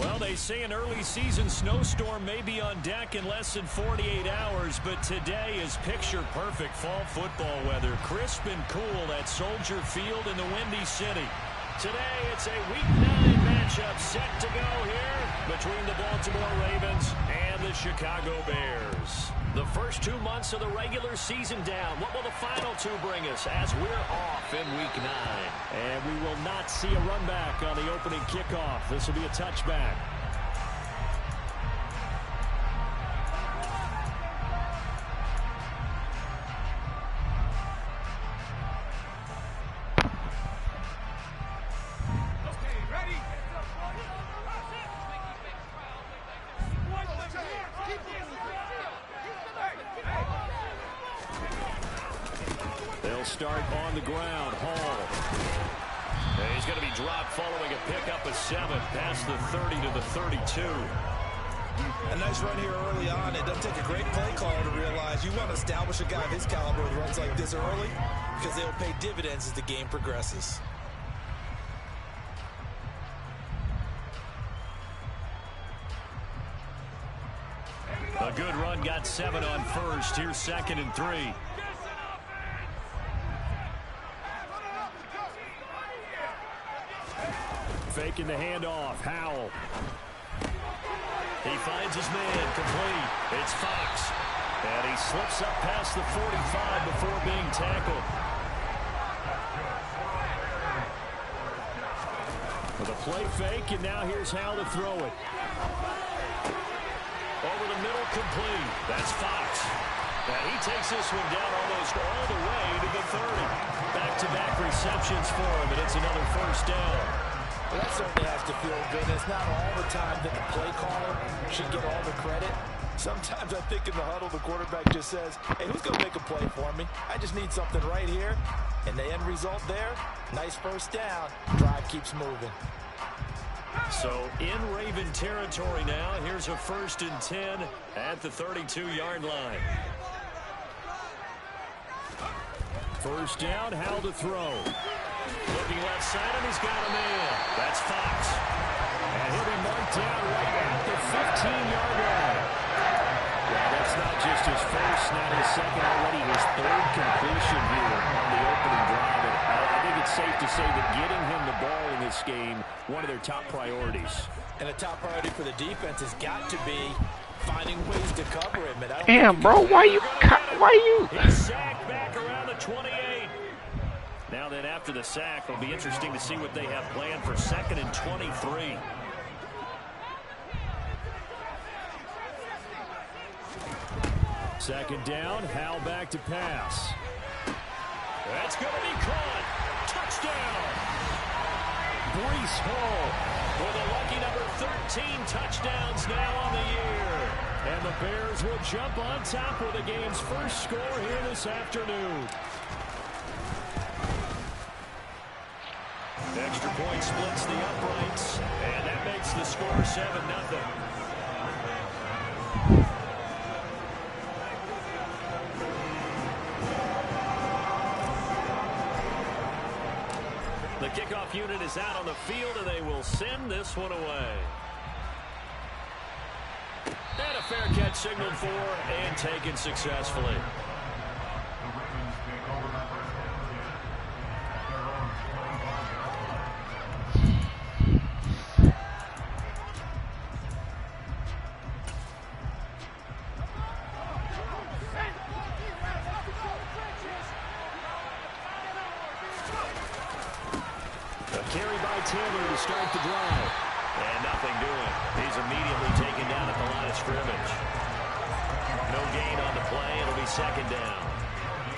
Well, they say an early season snowstorm may be on deck in less than 48 hours, but today is picture-perfect fall football weather. Crisp and cool at Soldier Field in the Windy City. Today, it's a Week 9 matchup set to go here between the Baltimore Ravens and the Chicago Bears. The first 2 months of the regular season down. What will the final two bring us as we're off in Week 9? And we will not see a run back on the opening kickoff. This will be a touchback. They'll start on the ground. Hall. He's going to be dropped following a pickup of 7 past the 30 to the 32. A nice run here early on. It doesn't take a great play caller to realize you want to establish a guy of his caliber with runs like this early because they'll pay dividends as the game progresses. A good run got 7 on first. Here's 2nd and 3. Faking the handoff. Howell. He finds his man. Complete. It's Fox. And he slips up past the 45 before being tackled. With a play fake, and now here's how to throw it. Over the middle, complete. That's Fox. And he takes this one down almost all the way to the 30. Back-to-back receptions for him, and it's another first down. Well, that certainly has to feel good. It's not all the time that the play caller should get all the credit. Sometimes I think in the huddle, the quarterback just says, hey, who's going to make a play for me? I just need something right here. And the end result there, nice first down. Drive keeps moving. So in Raven territory now, here's a 1st and 10 at the 32-yard line. First down, how to throw. Looking left side, and he's got a man. That's Fox. And he'll be marked down right at the 15-yard line. Well, that's not just his first, not his second, already his 3rd completion here on the opening drive. And I think it's safe to say that getting him the ball in this game, one of their top priorities. And a top priority for the defense has got to be finding ways to cover him. And damn, bro, why you? He's sacked back around the 28. Now then, after the sack, it'll be interesting to see what they have planned for 2nd and 23. Second down, Hal back to pass. That's going to be caught. Touchdown. Breece Hall with a lucky number 13 touchdowns now on the year. And the Bears will jump on top with the game's first score here this afternoon. Extra point splits the uprights, and that makes the score 7-0. The kickoff unit is out on the field, and they will send this one away. And a fair catch signaled for and taken successfully. Carry by Taylor to start the drive. And nothing doing. He's immediately taken down at the line of scrimmage. No gain on the play. It'll be 2nd down.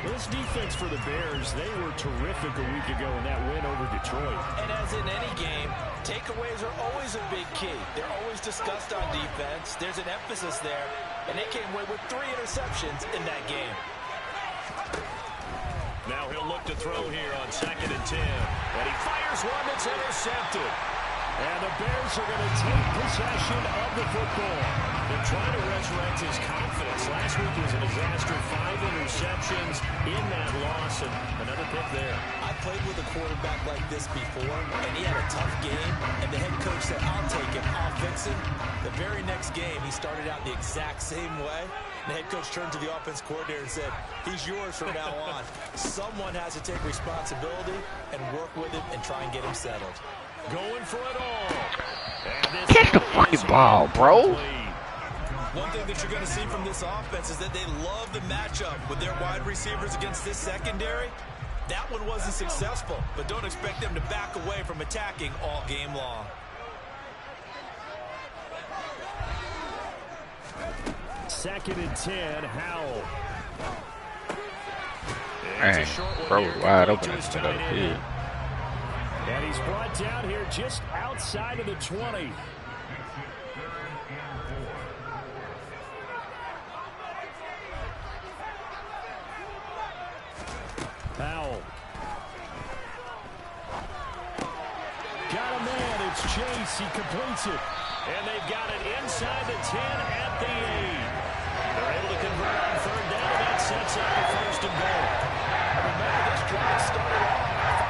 This defense for the Bears, they were terrific a week ago in that win over Detroit. And as in any game, takeaways are always a big key. They're always discussed on defense. There's an emphasis there. And they came away with 3 interceptions in that game. Now he'll look to throw here on 2nd and 10. And he fires one that's intercepted. And the Bears are going to take possession of the football. They're trying to resurrect his confidence. Last week was a disaster. 5 interceptions. in that loss, and another pick there. I played with a quarterback like this before, and he had a tough game, and the head coach said, I'll take him, I'll fix him. The very next game, he started out the exact same way. The head coach turned to the offense coordinator and said, he's yours from now on. Someone has to take responsibility and work with him and try and get him settled. Going for it all. Catch the fucking ball, bro. One thing that you're going to see from this offense is that they love the matchup with their wide receivers against this secondary. That one wasn't successful, but don't expect them to back away from attacking all game long. Second and 10, Howell. Dang, bro was wide open in the middle of the field. And he's brought down here just outside of the 20. Howell. Got a man. It's Chase. He completes it. And they've got it inside the 10 at the 8. They're able to convert on third down. That sets up the first and goal. Remember, this drive started off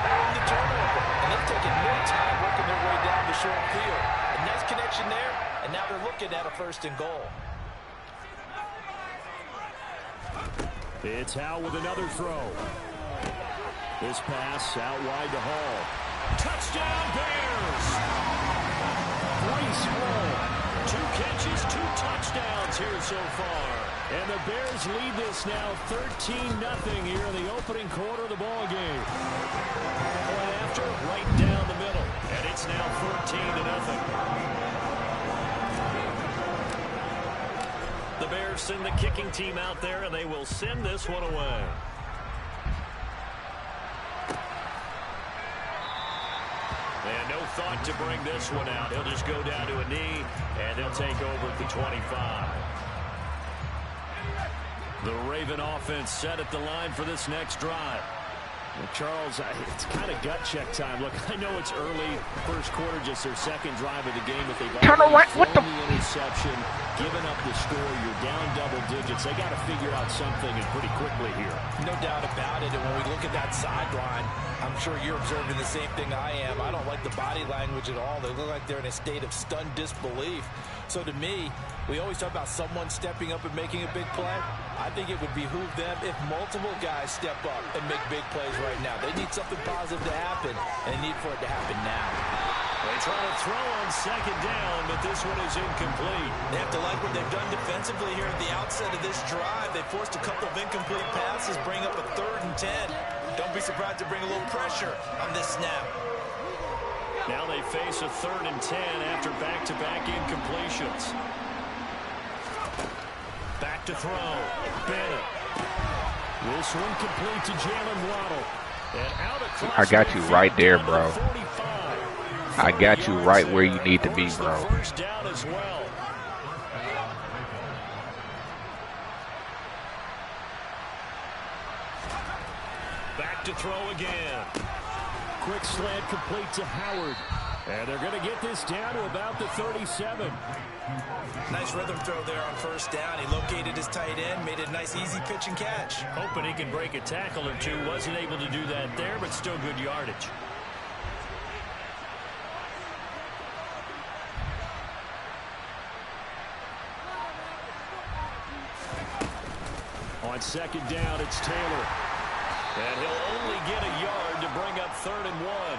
following the turnover. And they've taken no time working their way down the short field. A nice connection there. And now they're looking at a first and goal. It's Howell with another throw. This pass out wide to Hall. Touchdown, Bears! 3 small. 2 catches, 2 touchdowns here so far. And the Bears lead this now 13-0 here in the opening quarter of the ball game. Point after, right down the middle. And it's now 14-0. The Bears send the kicking team out there, and they will send this one away. And no thought to bring this one out. He'll just go down to a knee, and they'll take over at the 25. The Raven offense set at the line for this next drive. Well, Charles, it's kind of gut check time. Look, I know it's early, first quarter, just their second drive of the game, but they've already thrown the interception, given up the score. You're down double digits. They got to figure out something, and pretty quickly here. No doubt about it. And when we look at that sideline, I'm sure you're observing the same thing I am. I don't like the body language at all. They look like they're in a state of stunned disbelief. So to me, we always talk about someone stepping up and making a big play. I think it would behoove them if multiple guys step up and make big plays right now. They need something positive to happen, and they need for it to happen now. They try to throw on second down, but this one is incomplete. They have to like what they've done defensively here at the outset of this drive. They forced a couple of incomplete passes, bring up a 3rd and 10. Don't be surprised to bring a little pressure on this snap. Now they face a 3rd and 10 after back-to-back incompletions. Back to throw. Bennett. This one complete to Jalen Waddle. And out across I got you right there, bro. I got you right where you need to be, bro. First down as well. Back to throw again. Quick slant complete to Howard. And they're going to get this down to about the 37. Nice rhythm throw there on first down. He located his tight end, made a nice easy pitch and catch. Hoping he can break a tackle or two. Wasn't able to do that there, but still good yardage. On second down, it's Taylor. And he'll only get a yard to bring up 3rd and 1.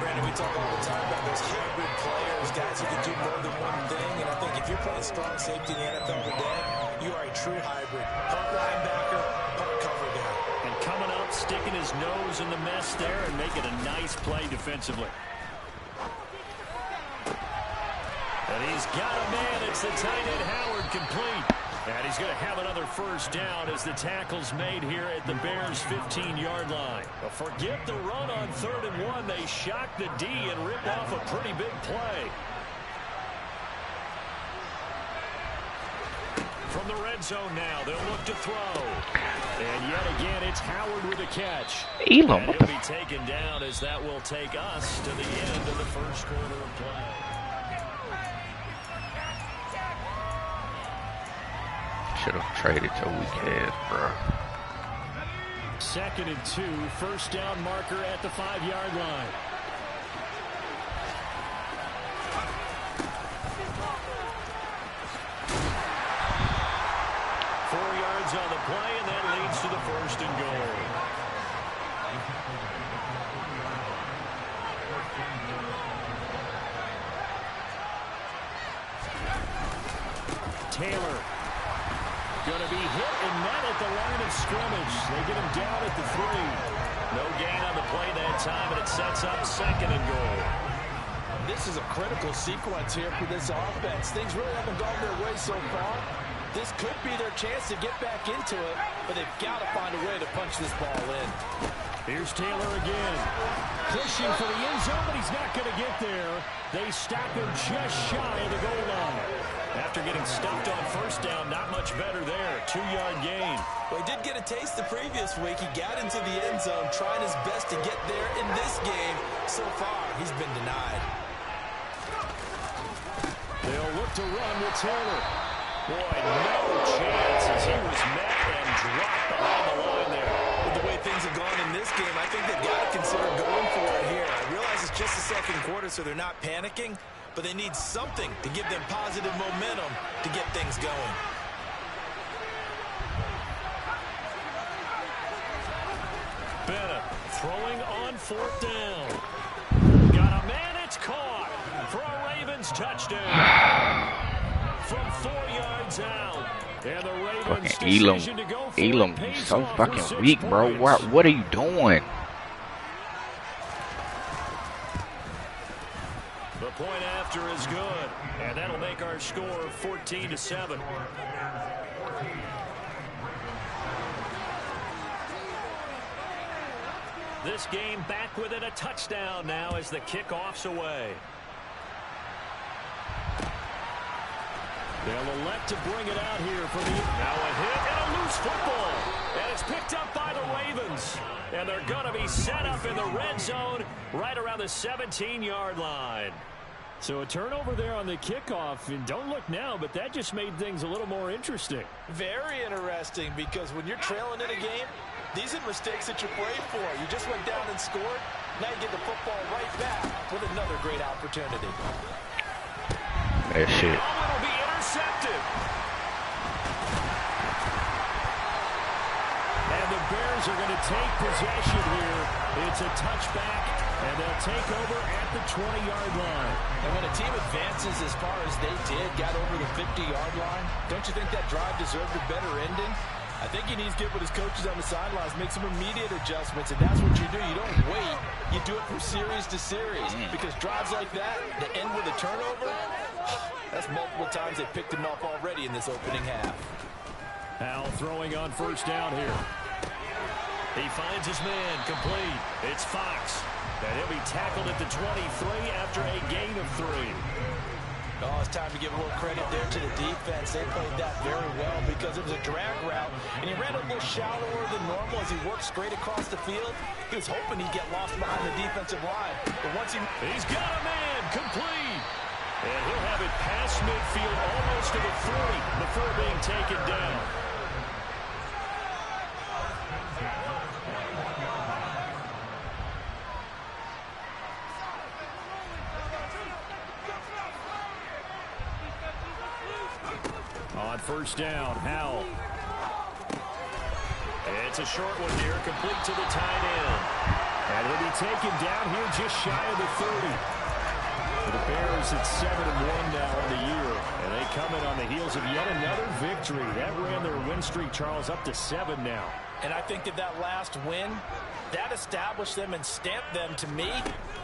Brandon, we talk all the time about those hybrid players, guys who can do more than one thing. And I think if you're playing strong safety in the NFL today, you are a true hybrid. Part linebacker, part cover guy. And coming up, sticking his nose in the mess there and making a nice play defensively. And he's got a man. It's the tight end Howard complete. And he's going to have another first down as the tackle's made here at the Bears' 15-yard line. But forget the run on 3rd and 1. They shock the D and rip off a pretty big play. From the red zone now, they'll look to throw. And yet again, it's Howard with a catch. Elam, and he'll be taken down as that will take us to the end of the first quarter of play. Should have traded your weak ass, bro. 2nd and 2. First down marker at the 5-yard line. On the play, and that leads to the 1st and goal. Taylor going to be hit and met at the line of scrimmage. They get him down at the 3. No gain on the play that time, and it sets up 2nd and goal. This is a critical sequence here for this offense. Things really haven't gone their way so far. This could be their chance to get back into it, but they've got to find a way to punch this ball in. Here's Taylor again. Pushing for the end zone, but he's not going to get there. They stop him just shy of the goal line. After getting stuffed on 1st down, not much better there. 2-yard gain. Well, he did get a taste the previous week. He got into the end zone, trying his best to get there in this game. So far, he's been denied. They'll look to run with Taylor. Boy, no chance as he was met and dropped behind the line there. With the way things have gone in this game, I think they've got to consider going for it here. I realize it's just the 2nd quarter, so they're not panicking, but they need something to give them positive momentum to get things going. Bennett throwing on 4th down. Got a man, it's caught for a Ravens touchdown. From 4 yards out. And the Ravens decision to go for Elam, you so fucking weak, bro. What are you doing? The point after is good. And that'll make our score 14-7. This game back within a touchdown now as the kickoff's away. They'll elect to bring it out here for the... Now a hit and a loose football. And it's picked up by the Ravens. And they're going to be set up in the red zone right around the 17-yard line. So a turnover there on the kickoff. And don't look now, but that just made things a little more interesting. Very interesting, because when you're trailing in a game, these are mistakes that you pray for. You just went down and scored. Now you get the football right back with another great opportunity. That shit. Oh, it'll be intercepted. And the Bears are going to take possession here. It's a touchback, and they'll take over at the 20-yard line. And when a team advances as far as they did, got over the 50-yard line, don't you think that drive deserved a better ending? I think he needs to get with his coaches on the sidelines, make some immediate adjustments, and that's what you do. You don't wait. You do it from series to series, because drives like that, that end with a turnover, that's multiple times they picked him off already in this opening half. Howell throwing on 1st down here. He finds his man complete. It's Fox. And he'll be tackled at the 23 after a gain of 3. Oh, it's time to give a little credit there to the defense. They played that very well because it was a drag route, and he ran a little shallower than normal as he worked straight across the field. He was hoping he'd get lost behind the defensive line, but once he's got a man complete, and he'll have it past midfield almost to the 40 before being taken down. On 1st down, Howell. It's a short one here, complete to the tight end. And he'll be taken down here just shy of the 30. For the Bears, it's 7-1 now on the year. And they come in on the heels of yet another victory. That ran their win streak, Charles, up to 7 now. And I think that last win, that established them and stamped them, to me,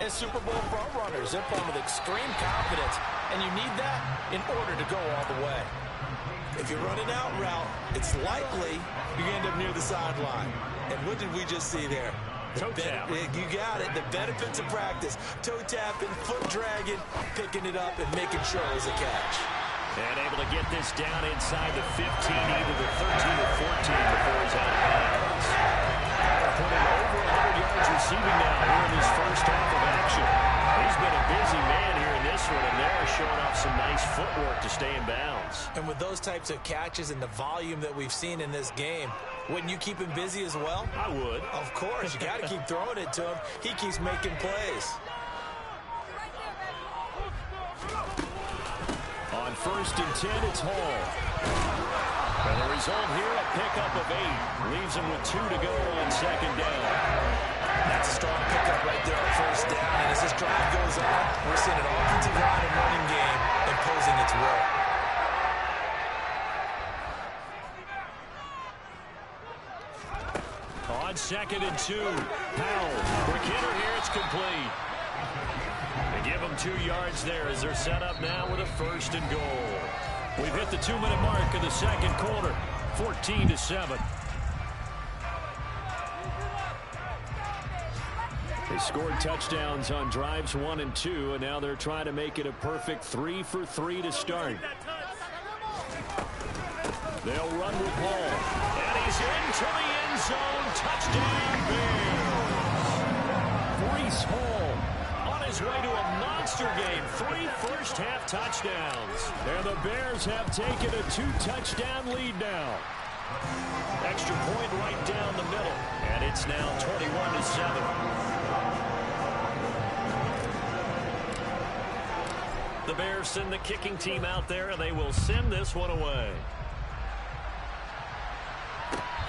as Super Bowl frontrunners. They're playing with extreme confidence, and you need that in order to go all the way. If you're running out route, it's likely you end up near the sideline. And what did we just see there? Toe tap. You got it. The benefits of practice. Toe tapping, foot dragging, picking it up, and making sure it was a catch. And able to get this down inside the 15, either the 13 or 14 before he's out of bounds. Putting over 100 yards receiving now here in his first half of action. He's been a busy man here in this one, and they're showing off some nice footwork to stay in bounds. And with those types of catches and the volume that we've seen in this game, Wouldn't you keep him busy as well? I would. Of course. You got to keep throwing it to him. He keeps making plays. On 1st and 10, it's Hall. And the result here, a pickup of 8. Leaves him with 2 to go on 2nd down. That's a strong pickup right there on 1st down. And as this drive goes on, we're seeing an offensive line and running game imposing its will. On 2nd and 2, Powell. Quick hitter here, it's complete. They give them 2 yards there as they're set up now with a 1st and goal. We've hit the 2-minute mark of the 2nd quarter, 14-7. They scored touchdowns on drives 1 and 2, and now they're trying to make it a perfect 3 for 3 to start. They'll run with Hall, and he's into the end zone. Touchdown, Bears. Breece Hall on his way to a monster game. 3 first-half touchdowns. And the Bears have taken a 2-touchdown lead now. Extra point right down the middle, and it's now 21-7. The Bears send the kicking team out there, and they will send this one away.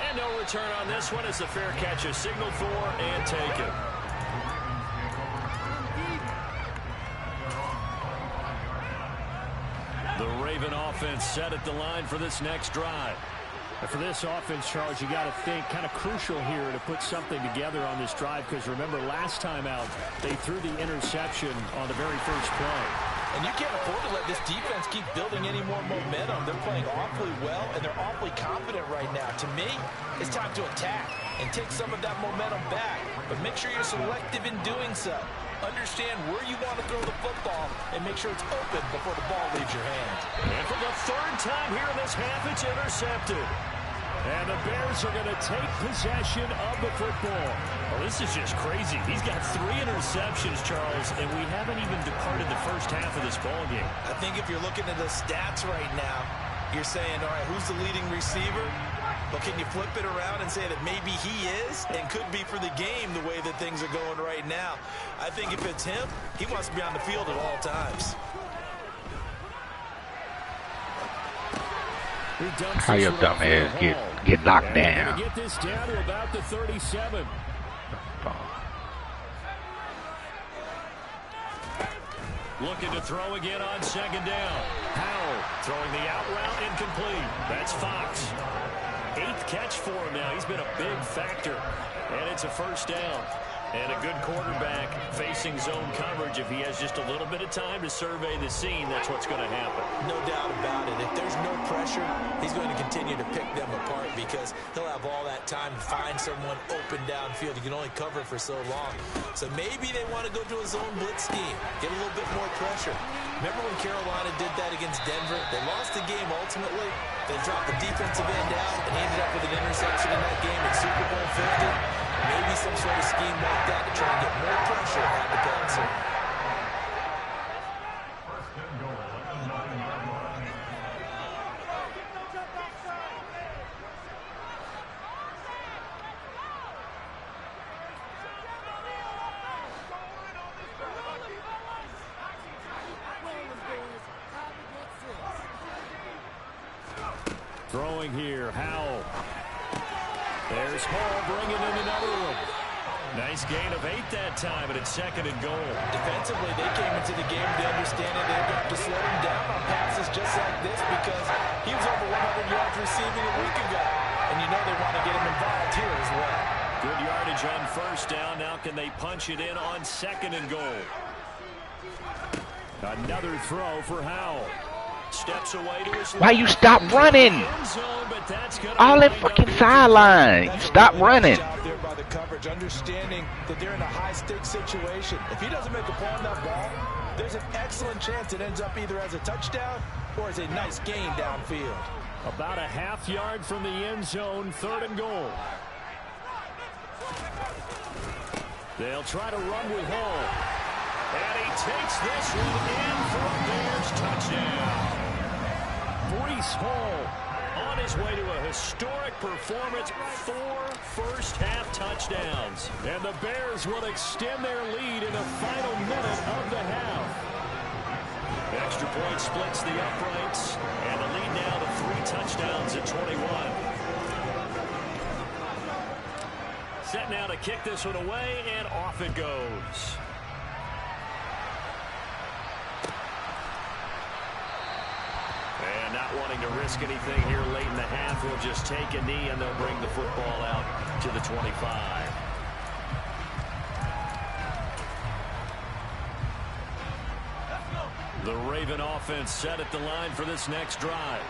And no return on this one as the fair catch is signaled for and taken. The Raven offense set at the line for this next drive. And for this offense, Charles, you got to think kind of crucial here to put something together on this drive, because remember last time out they threw the interception on the very first play. And you can't afford to let this defense keep building any more momentum. They're playing awfully well, and they're awfully confident right now. To me, it's time to attack and take some of that momentum back. But make sure you're selective in doing so. Understand where you want to throw the football and make sure it's open before the ball leaves your hand. And for the 3rd time here in this half, it's intercepted. And the Bears are going to take possession of the football. Well, this is just crazy. He's got 3 interceptions, Charles, and we haven't even departed the first half of this ball game. I think if you're looking at the stats right now, you're saying, all right, who's the leading receiver? But can you flip it around and say that maybe he is and could be for the game the way that things are going right now? I think if it's him, he wants to be on the field at all times. How your dumb ass get knocked down? Get this down to about the 37. Looking to throw again on 2nd down. Powell throwing the out route incomplete. That's Fox. 8th catch for him now. He's been a big factor. And it's a 1st down. And a good quarterback facing zone coverage. If he has just a little bit of time to survey the scene, that's what's going to happen. No doubt about it. If there's no pressure, he's going to continue to pick them apart because he'll have all that time to find someone open downfield. He can only cover for so long. So maybe they want to go to a zone blitz scheme, get a little bit more pressure. Remember when Carolina did that against Denver? They lost the game ultimately. They dropped the defensive end out, and he ended up with an interception in that game in Super Bowl 50. Maybe some sort of scheme like that to try and get more pressure at the passer. Throwing here, Howell. There's Hall bringing in another one. Nice gain of 8 that time, and it's 2nd and goal. Defensively, they came into the game to understand it. They've got to slow him down on passes just like this because he was over 100 yards receiving a week ago. And you know they want to get him involved here as well. Good yardage on 1st down. Now can they punch it in on 2nd and goal? Another throw for Howell. Steps away to his Why you stop running? All that fucking sideline. You stop running. Out there by the coverage, understanding that they're in a high-stakes situation. If he doesn't make a play on that ball, there's an excellent chance it ends up either as a touchdown or as a nice gain downfield. About a half yard from the end zone, 3rd and goal. They'll try to run with Hall. And he takes this one in for a Bears touchdown. Breece Hall On his way to a historic performance, 4 first-half touchdowns. And the Bears will extend their lead in the final minute of the half. Extra point splits the uprights, and the lead now to 3 touchdowns at 21. Set now to kick this one away, and off it goes. And not wanting to risk anything here late in the half, he'll just take a knee, and they'll bring the football out to the 25. The Raven offense set at the line for this next drive.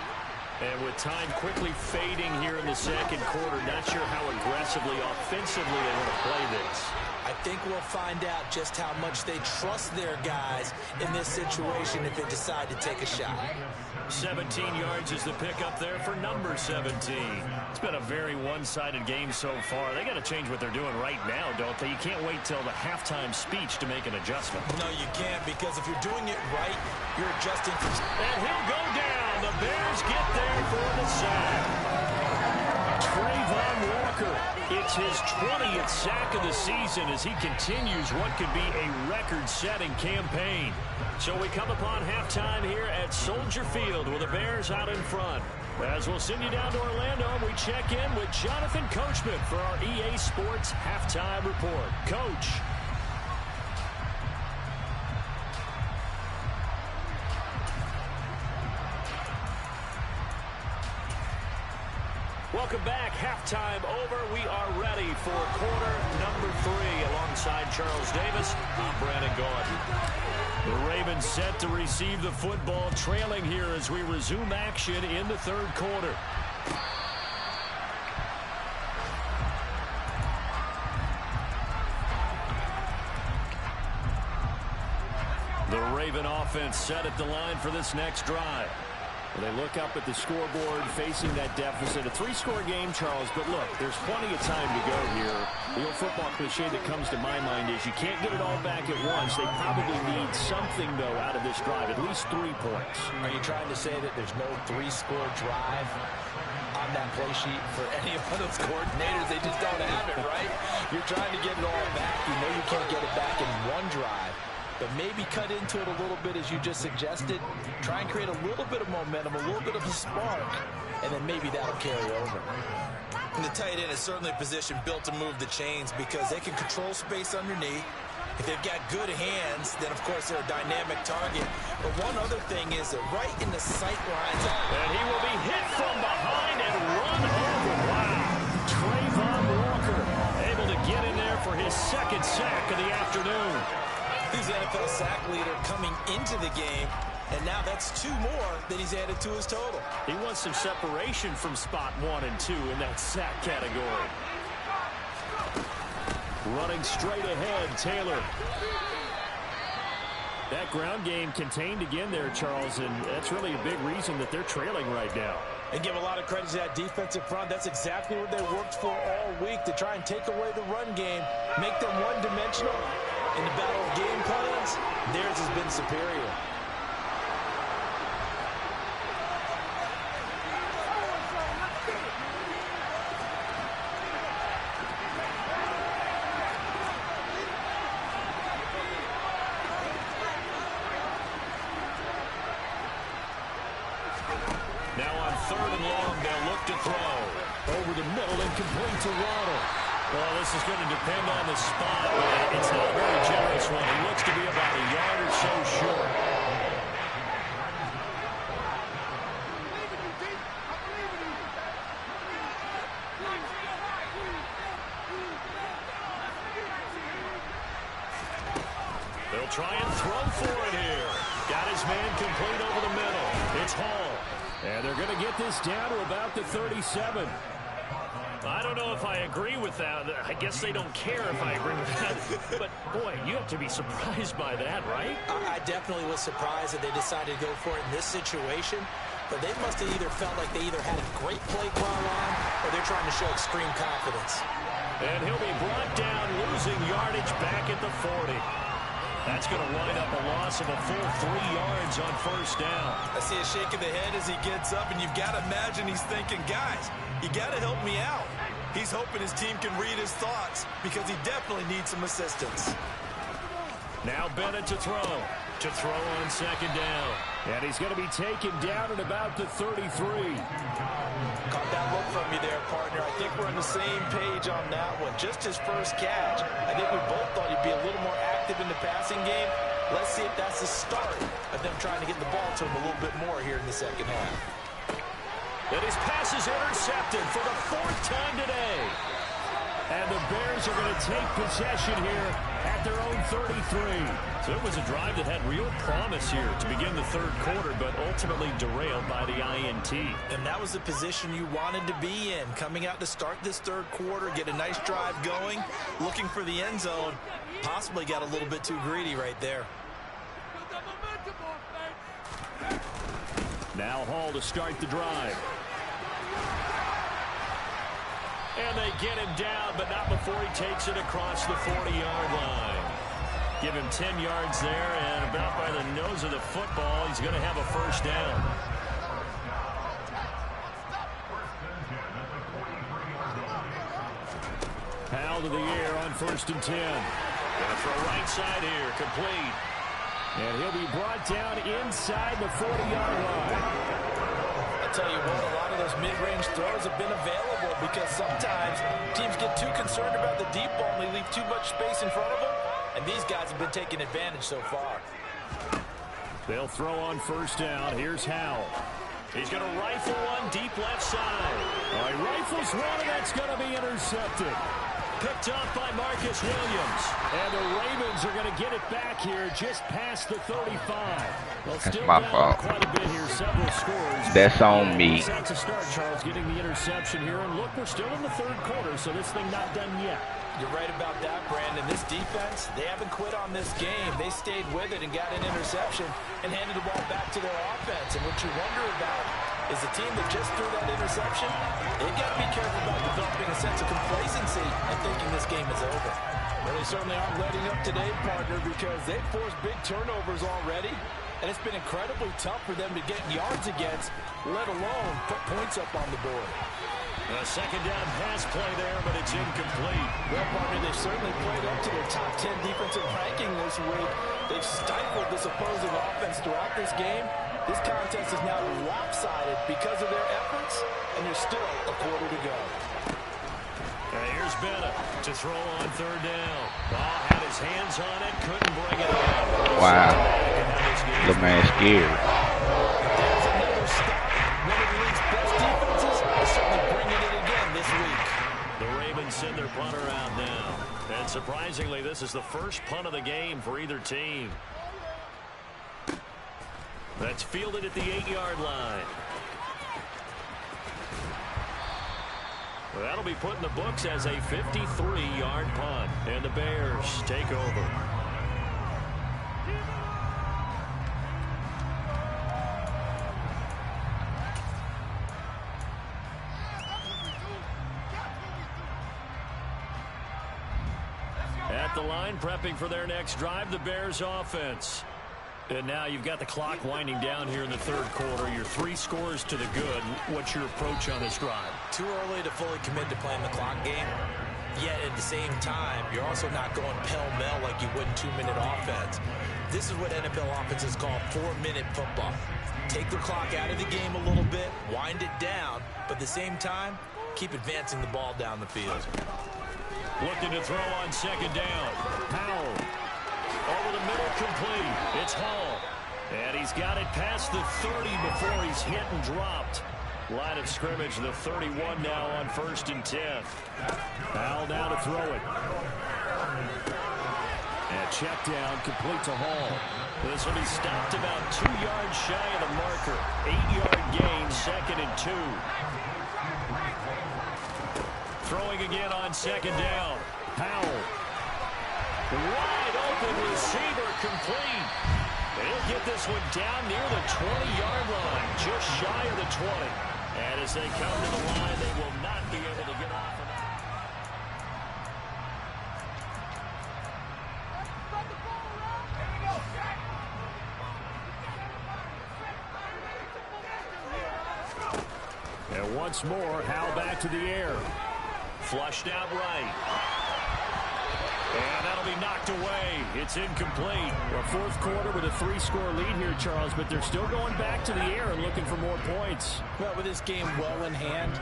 And with time quickly fading here in the second quarter, not sure how aggressively, offensively they want to play this. I think we'll find out just how much they trust their guys in this situation if they decide to take a shot. 17 yards is the pickup there for number 17. It's been a very one-sided game so far. They got to change what they're doing right now, don't they? You can't wait till the halftime speech to make an adjustment. No, you can't, because if you're doing it right, you're adjusting. And he'll go down. The Bears get there for the sack. Trayvon Walker, it's his 20th sack of the season as he continues what could be a record-setting campaign. So we come upon halftime here at Soldier Field with the Bears out in front. As we'll send you down to Orlando, we check in with Jonathan Coachman for our EA Sports Halftime Report. Coach. Welcome back. Halftime over. We are ready for quarter number 3. Alongside Charles Davis, I'm Brandon Gordon. The Ravens set to receive the football, trailing here as we resume action in the third quarter. The Raven offense set at the line for this next drive. They look up at the scoreboard facing that deficit. A 3-score game, Charles, but look, there's plenty of time to go here. The old football cliche that comes to my mind is you can't get it all back at once. They probably need something, though, out of this drive, at least 3 points. Are you trying to say that there's no 3-score drive on that play sheet for any of those coordinators? They just don't have it, right? You're trying to get it all back. You know you can't get it back in one drive. But maybe cut into it a little bit, as you just suggested. Try and create a little bit of momentum, a little bit of a spark, and then maybe that'll carry over. And the tight end is certainly a position built to move the chains because they can control space underneath. If they've got good hands, then, of course, they're a dynamic target. But one other thing is that right in the sight lines. And he will be hit from behind and run over. Wow. Trayvon Walker able to get in there for his second sack of the afternoon. He's the NFL sack leader coming into the game, and now that's 2 more that he's added to his total. He wants some separation from spot 1 and 2 in that sack category. Running straight ahead, Taylor. That ground game contained again there, Charles, and that's really a big reason that they're trailing right now. And give a lot of credit to that defensive front. That's exactly what they worked for all week, to try and take away the run game, make them one-dimensional. In the battle of game plans, theirs has been superior. Now on 3rd and long, they'll look to throw. Over the middle and complete to Waddle. Well, this is going to depend on the spot. It's not a very generous one. He looks to be about a yard or so short. They'll try and throw for it here. Got his man complete over the middle. It's Hall. And they're going to get this down to about the 37. I don't know if I agree with that. I guess they don't care if I agree with that. But, boy, you have to be surprised by that, right? I definitely was surprised that they decided to go for it in this situation. But they must have either felt like they either had a great play call on or they're trying to show extreme confidence. And he'll be brought down, losing yardage back at the 40. That's going to wind up a loss of a full 3 yards on first down. I see a shake of the head as he gets up, and you've got to imagine he's thinking, guys, you got to help me out. He's hoping his team can read his thoughts because he definitely needs some assistance. Now Bennett to throw on second down. And he's going to be taken down at about the 33. Caught that look from you there, partner. I think we're on the same page on that one. Just his first catch. I think we both thought he'd be a little more active in the passing game. Let's see if that's the start of them trying to get the ball to him a little bit more here in the second half. And his pass is intercepted for the 4th time today. And the Bears are going to take possession here at their own 33. So it was a drive that had real promise here to begin the third quarter, but ultimately derailed by the INT. And that was the position you wanted to be in. Coming out to start this third quarter, get a nice drive going, looking for the end zone. Possibly got a little bit too greedy right there. Now Hall to start the drive. And they get him down, but not before he takes it across the 40-yard line. Give him 10 yards there, and about by the nose of the football, he's going to have a first down. Powell to the air on 1st and 10. Gonna throw right side here, complete. And he'll be brought down inside the 40-yard line. I tell you what, a lot of those mid-range throws have been available because sometimes teams get too concerned about the deep ball and they leave too much space in front of them, and these guys have been taking advantage so far. They'll throw on 1st down. Here's Howell. He's going to rifle one deep left side. All right, rifles one, and that's going to be intercepted. Picked off by Marcus Williams. And the Ravens are going to get it back here just past the 35. Well, that's my fault. Quite a bit here, several scores. That's on me. That's a start, Charles, getting the interception here. And look, we're still in the third quarter, so this thing not done yet. You're right about that, Brandon. This defense, they haven't quit on this game. They stayed with it and got an interception and handed the ball back to their offense. And what you wonder about is the team that just threw that interception, they've got to be careful about developing a sense of complacency and thinking this game is over. Well, they certainly aren't letting up today, partner, because they've forced big turnovers already. And it's been incredibly tough for them to get yards against, let alone put points up on the board. A second down pass play there, but it's incomplete. Well, partner, they've certainly played up to their top 10 defensive ranking this week. They've stifled this opposing offense throughout this game. This contest is now lopsided because of their efforts, and there's still a quarter to go. And here's Bennett to throw on 3rd down. Ball had his hands on it, couldn't bring it in. Wow. The man scared. There's another stop. One of the league's best defenses is certainly bringing it again this week. The Ravens send their punter out now. And surprisingly, this is the first punt of the game for either team. That's fielded at the 8-yard line. Well, that'll be put in the books as a 53-yard punt. And the Bears take over. At the line, prepping for their next drive, the Bears offense. And now you've got the clock winding down here in the third quarter. You're 3 scores to the good. What's your approach on this drive? Too early to fully commit to playing the clock game. Yet at the same time, you're also not going pell-mell like you would in 2-minute offense. This is what NFL offenses call 4-minute football. Take the clock out of the game a little bit, wind it down, but at the same time, keep advancing the ball down the field. Looking to throw on second down. Powell. Over the middle, complete. It's Hall. And he's got it past the 30 before he's hit and dropped. Line of scrimmage, the 31 now on 1st and 10. Powell now to throw it. And check down, complete to Hall. This will be stopped about 2 yards shy of the marker. 8-yard gain, 2nd and 2. Throwing again on second down. Powell. Wide open receiver, complete. They'll get this one down near the 20-yard line, just shy of the 20. And as they come to the line, they will not be able to get off of it. once more. Howell back to the air. Flushed out right. And that'll be knocked away. It's incomplete. Well, fourth quarter with a 3-score lead here, Charles, but they're still going back to the air and looking for more points. Well, with this game well in hand,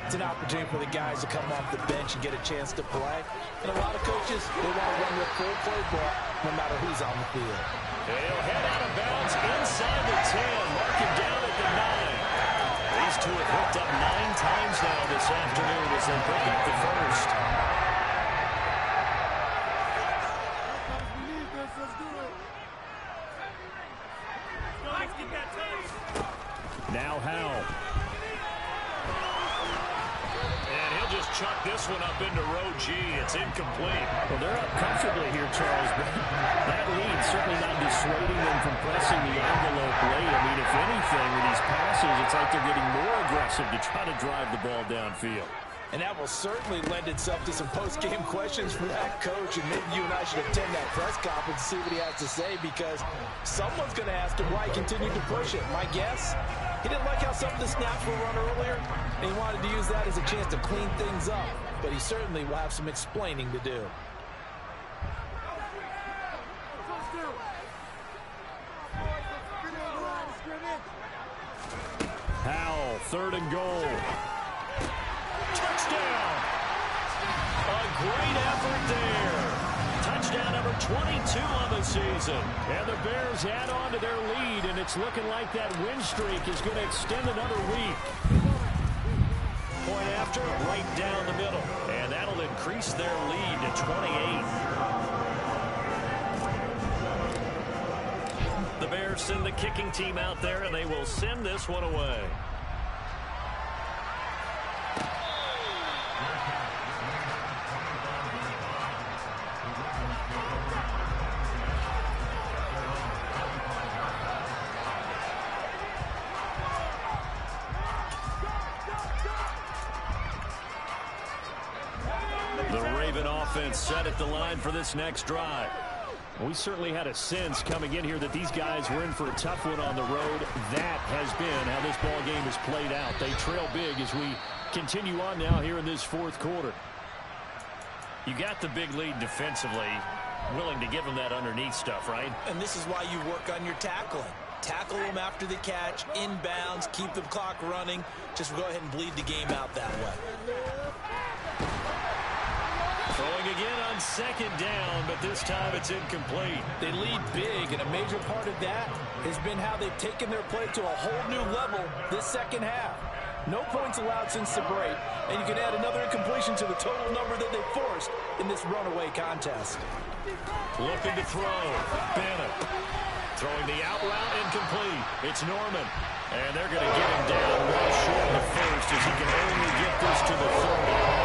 it's an opportunity for the guys to come off the bench and get a chance to play. And a lot of coaches, they want to run their full playbook no matter who's on the field. And he'll head out of bounds inside the 10. Mark him down at the 9. These two have hooked up 9 times now this afternoon as they pick up the first. Now Howell. And he'll just chuck this one up into row G. It's incomplete. Well, they're up comfortably here, Charles, but that lead certainly not dissuading them from pressing the envelope late. I mean, if anything, with these passes, it's like they're getting more aggressive to try to drive the ball downfield. And that will certainly lend itself to some post-game questions for that coach. And maybe you and I should attend that press conference to see what he has to say, because someone's going to ask him why he continued to push it. My guess, he didn't like how some of the snaps were run earlier, and he wanted to use that as a chance to clean things up. But he certainly will have some explaining to do. Howell, 3rd and goal. Touchdown! A great effort there. Touchdown number 22 on the season. And the Bears add on to their lead, and it's looking like that win streak is going to extend another week. Point after, right down the middle. And that'll increase their lead to 28. The Bears send the kicking team out there, and they will send this one away. Set at the line for this next drive. We certainly had a sense coming in here that these guys were in for a tough one on the road. That has been how this ball game has played out. They trail big as we continue on now here in this 4th quarter. You got the big lead defensively, willing to give them that underneath stuff, right? And this is why you work on your tackling. Tackle them after the catch, inbounds, keep the clock running. Just go ahead and bleed the game out that way. Throwing again on 2nd down, but this time it's incomplete. They lead big, and a major part of that has been how they've taken their play to a whole new level this second half. No points allowed since the break, and you can add another incompletion to the total number that they forced in this runaway contest. Looking to throw. Bennett. Throwing the out route incomplete. It's Norman. And they're going to get him down well short of the first as he can only get this to the 30.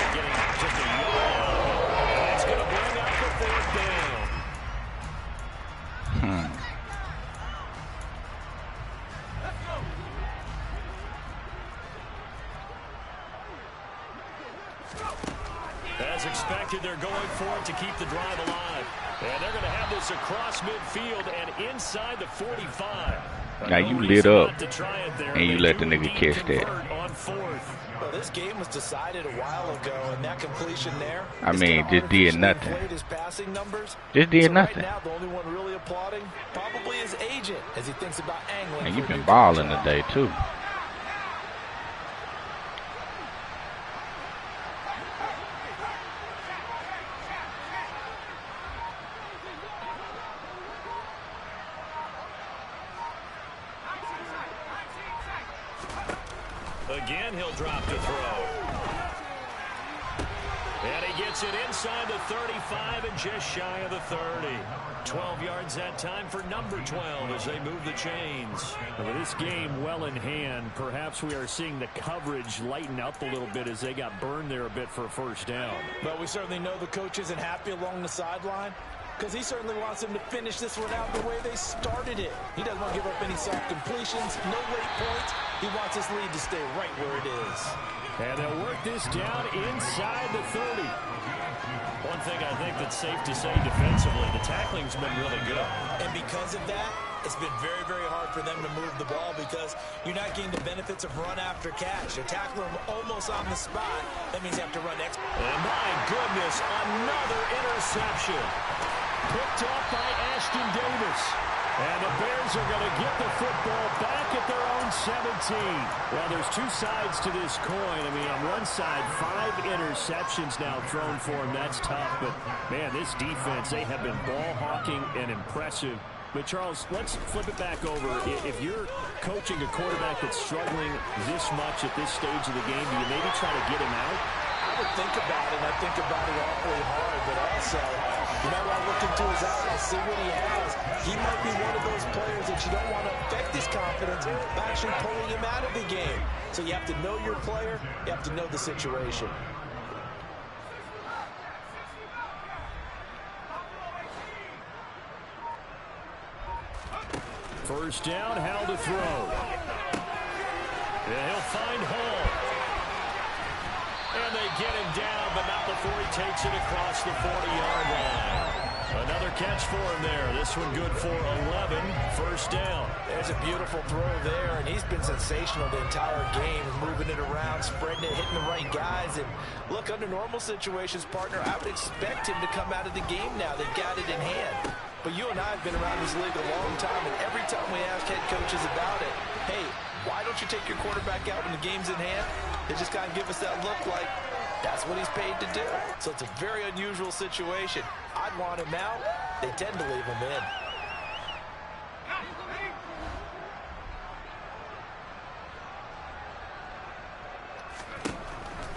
Getting just a yard out of it. That's going to bring up the 4th down. As expected, they're going for it to keep the drive alive. And they're going to have this across midfield and inside the 45. Now you lit up, and you let the nigga catch that. On 4th. Well, this game was decided a while ago, and that completion there. I mean, just did nothing. Just did nothing. Right now, the only one really applauding probably his agent as he thinks about angling. And you've been balling today too. Again, he'll drop to throw. And he gets it inside the 35 and just shy of the 30. 12 yards that time for number 12 as they move the chains. With this game well in hand, perhaps we are seeing the coverage lighten up a little bit as they got burned there a bit for a 1st down. But we certainly know the coach isn't happy along the sideline, because he certainly wants them to finish this one out the way they started it. He doesn't want to give up any soft completions, no late points. He wants his lead to stay right where it is. And they'll work this down inside the 30. One thing I think that's safe to say defensively, the tackling's been really good. And because of that, It's been very, very hard for them to move the ball because you're not getting the benefits of run after catch. You're tackling them almost on the spot. That means you have to run extra. And my goodness, another interception. Picked off by Ashton Davis. And the Bears are going to get the football back at their own 17. Well, there's two sides to this coin. I mean, on one side, 5 interceptions now thrown for him. That's tough. But, man, this defense, they have been ball hawking and impressive. But, Charles, let's flip it back over. If you're coaching a quarterback that's struggling this much at this stage of the game, do you maybe try to get him out? I would think about it, and I think about it awfully hard, but also, you know, I look into his eyes and see what he has. He might be one of those players that you don't want to affect his confidence by actually pulling him out of the game. So you have to know your player, you have to know the situation. First down, Hal to throw. Yeah, he'll find Hall. And they get him down, but not before he takes it across the 40-yard line. Another catch for him there. This one good for 11. First down. There's a beautiful throw there, and he's been sensational the entire game, moving it around, spreading it, hitting the right guys. And look, under normal situations, partner, I would expect him to come out of the game now. They've got it in hand. But you and I have been around this league a long time, and every time we ask head coaches about it, hey, why don't you take your quarterback out when the game's in hand? They just kind of give us that look like that's what he's paid to do. So it's a very unusual situation. I'd want him out. They tend to leave him in.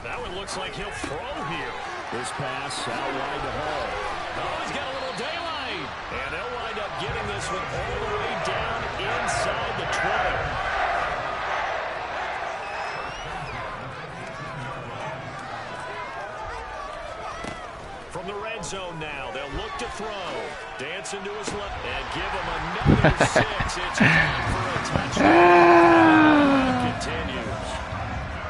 That one looks like he'll throw here. This pass out wide to Hall. Oh, he's got a little daylight. And they'll wind up getting this one all the way down inside the 20. From the red zone now, they'll look to throw. Dancing to his left and give him another 6. It's time for a touchdown. Continues.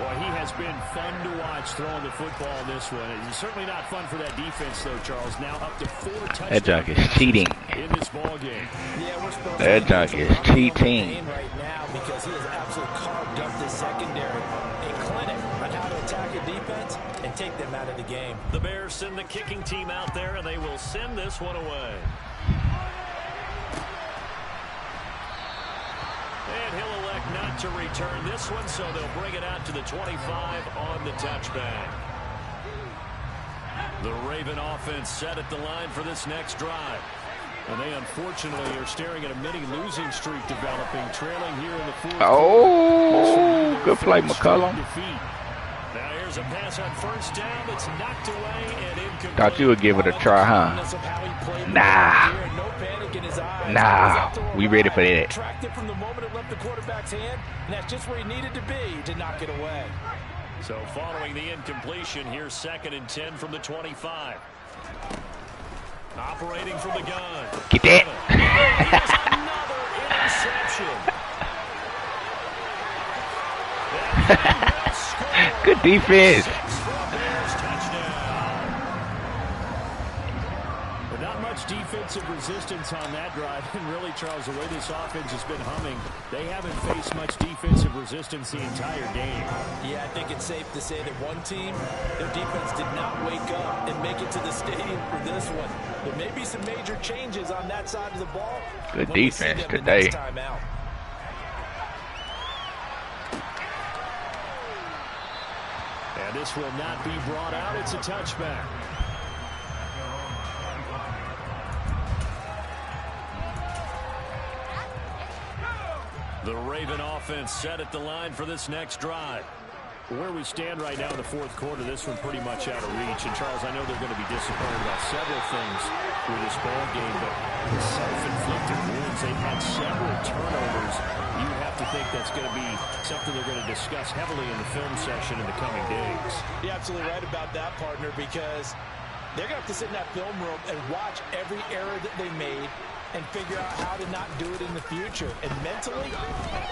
Boy, he has been fun to watch throwing the football in this one. It's certainly not fun for that defense, though, Charles. Now up to 4 touchdowns. That junk is cheating. In this ball game. Yeah, we're supposed that junk is cheating. Right now because he has absolutely carved up the secondary. A clinic on how to attack a defense and take them out of the game. The Bears send the kicking team out there, and they will send this one away. And he'll elect not to return this one, so they'll bring it out to the 25 on the touchback. The Raven offense set at the line for this next drive. And they unfortunately are staring at a mini losing streak developing, trailing here in the fourth. Oh, good play, McCullum. Now here's a pass on first down that's knocked away and incomplete. Thought you would give it a try, huh? Nah. Nah, we ready for that. Tracked it from the moment it left the quarterback's hand, and that's just where he needed to be to knock it away. So following the incompletion, here's 2nd and 10 from the 25. Operating from the gun. Get that. Another interception. Good defense. But not much defensive resistance on that drive. And really, Charles, the way this offense has been humming, they haven't faced much defensive resistance the entire game. Yeah, I think it's safe to say that one team, their defense did not wake up and make it to the stadium for this one. There may be some major changes on that side of the ball. Good defense today. And this will not be brought out. It's a touchback. The Raven offense set at the line for this next drive. Where we stand right now in the fourth quarter, this one pretty much out of reach. And, Charles, I know they're going to be disappointed about several things with this ball game, but self-inflicted wounds, they've had several turnovers. You have to think that's going to be something they're going to discuss heavily in the film session in the coming days. You're absolutely right about that, partner, because they're going to have to sit in that film room and watch every error that they made and figure out how to not do it in the future. And mentally,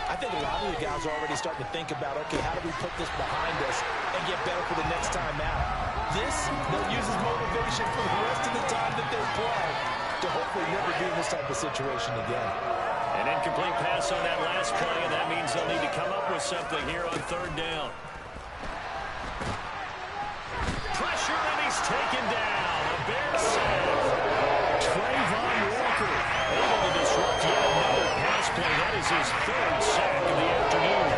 I think a lot of the guys are already starting to think about, okay, how do we put this behind us and get better for the next time out? This, they'll use as motivation for the rest of the time that they play to hopefully never be in this type of situation again. An incomplete pass on that last play, and that means they'll need to come up with something here on third down. Pressure, and he's taken down. A Bears save. Trayvon Walker able to disrupt yet another pass play. That is his third sack of the afternoon.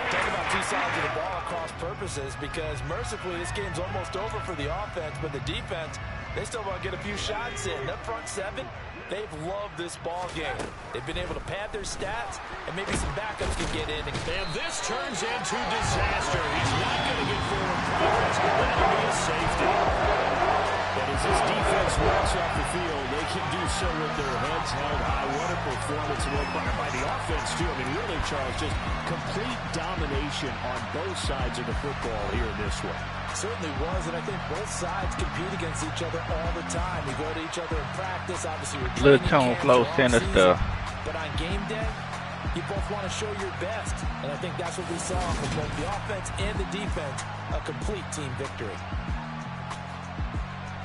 Talk about two sides of the ball at cross purposes, because mercifully this game's almost over for the offense, but the defense, they still want to get a few shots in. That front seven, they've loved this ball game. They've been able to pad their stats, and maybe some backups can get in. And this turns into disaster. He's not going to get forward progress. That'll be a safety. And as this defense walks off the field, they can do so with their heads held high. What a performance by the offense, too. I mean, really, Charles, just complete domination on both sides of the football here in this one. Certainly was, and I think both sides compete against each other all the time. You go to each other in practice, obviously you're little tone flow sinister. But on game day, you both want to show your best, and I think that's what we saw from both the offense and the defense, a complete team victory.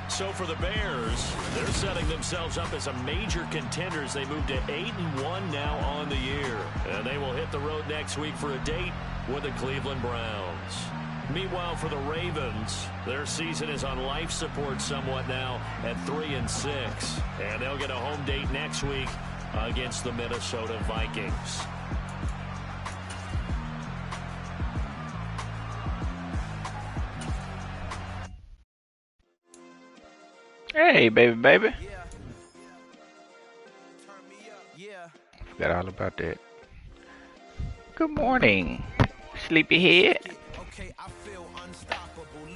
So for the Bears, they're setting themselves up as a major contender as they move to 8-1 now on the year. And they will hit the road next week for a date with the Cleveland Browns. Meanwhile, for the Ravens, their season is on life support somewhat now at 3-6. And they'll get a home date next week against the Minnesota Vikings. Hey, baby. Forgot all about that. Good morning, sleepyhead.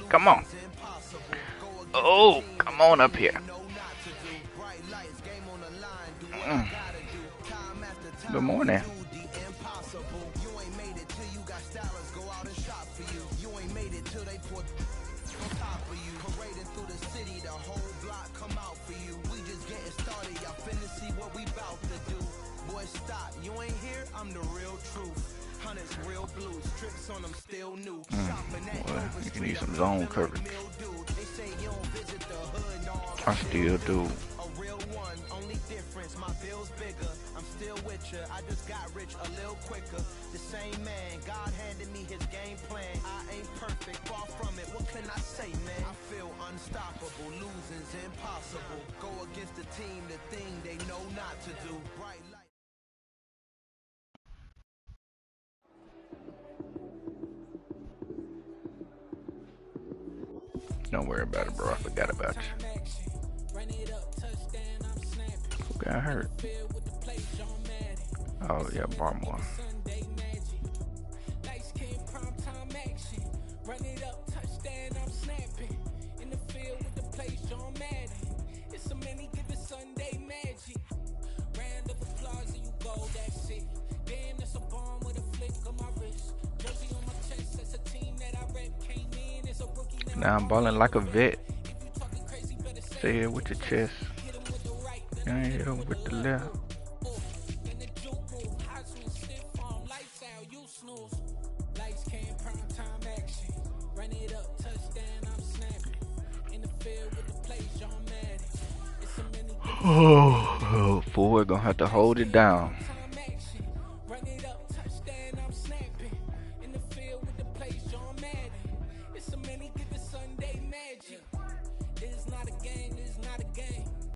Come on. Oh, come on up here. Good morning. Well, you need some zone coverage. I still do. I'm still with you. I just got rich a little quicker. The same man, God handed me his game plan. I ain't perfect, far from it. What can I say, man? I feel unstoppable. Losing's impossible. Go against the team, the thing they know not to do. Bright light. Don't worry about it, bro. I forgot about you. Who got hurt? Oh, yeah, Barmore. Now I'm balling like a vet. Say it with your chest. And hit him with the left. Oh, Ford gonna have to hold it down.